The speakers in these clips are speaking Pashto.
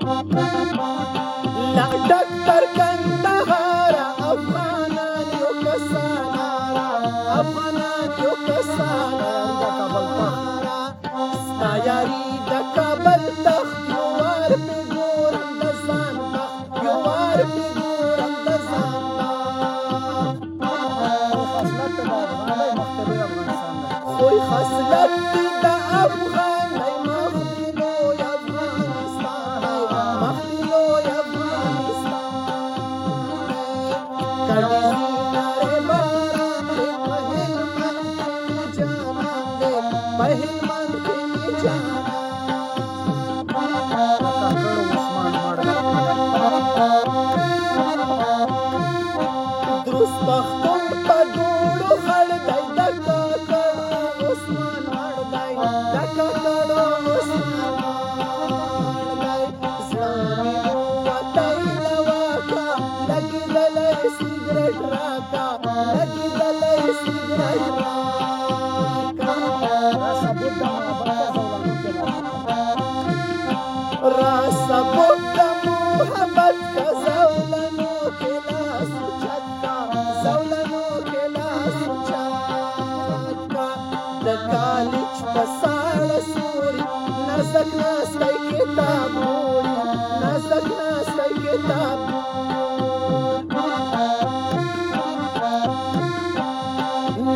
لا ډاکټر کندهار افغانان یو کسانارا افغانان یو کسانارا ستا یاري د کابل تخت یو وار پې ګورم د ځان بخت یو وار پې ګورم د ځان خوی خصلت دی د افغان دی مخدي لوی افغانستان دی مخدي لوی افغانستان کړي نارې باران دی په هلمند کې مې جانان دی په هلمند کې مې جانان دروس پښتون په ډوړو خړ دی د کاکړو عثمان مړ دی د کاکړو عثمان مړ دی زړه مې ووتی له واکه لګېدلی سګرټ راکه لګېدلی سګرټ را ثبوت د محبت که زولنو کې لاس اوچت کا زولنو کې لاس اوچت کا د کالج په ساړه سوري نازک ناستی کتاب ګوري نازک ناستی کتاب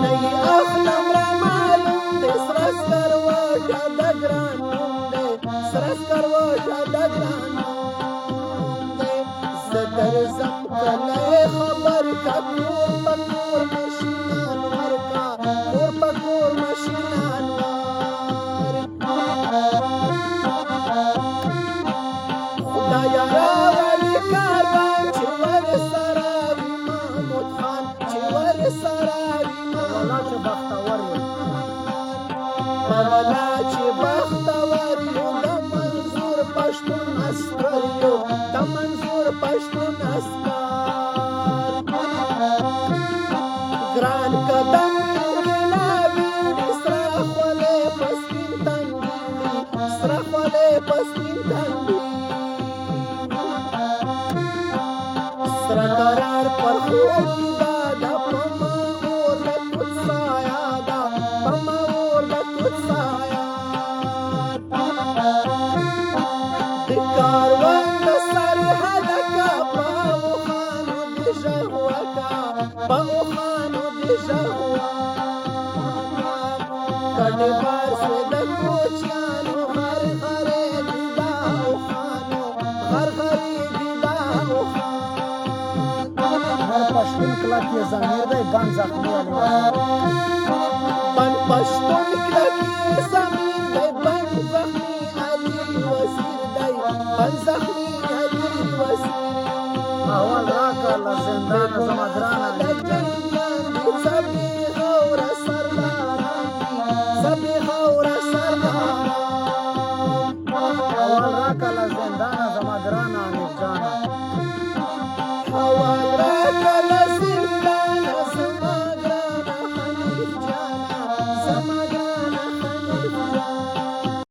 نه یې اخلم را معلوم دی سره سکروټه د ګران نوم دی سره سکروټه د ګران نوم دی زه درځم کلی خبر که کور په کور مشینان ورکه کور په کور مشینان خدایه راولي کاروان چې ورسره وي محمود خان چې ورسره وي مولا چې بختور یو د منظور پښتون عسکر یو د منظور پښتون عسکر ګران قدم انقلابي وړي سره خولې په سپین تندي وړي سره خولې په سپین تندي سره قرار پر خوب کې دا ده په ما اور د توت سایه ده په ما اور د توت سایه د کاروان د سرحده که په اوښانو د ږغ وکه په اوښانو د ږغ وکه کډې بار سوې د کوچیانو غرغرې دي دا اوښانو غرغرې دي دا اوښان پښتون کلک یې ضمیر دی بن زخمي بن پښتون کلک یې ضمیر دی بن زخمي علي وزیر دی بن زخمي علي وزیر اول راکه له زندانه زما ګرانه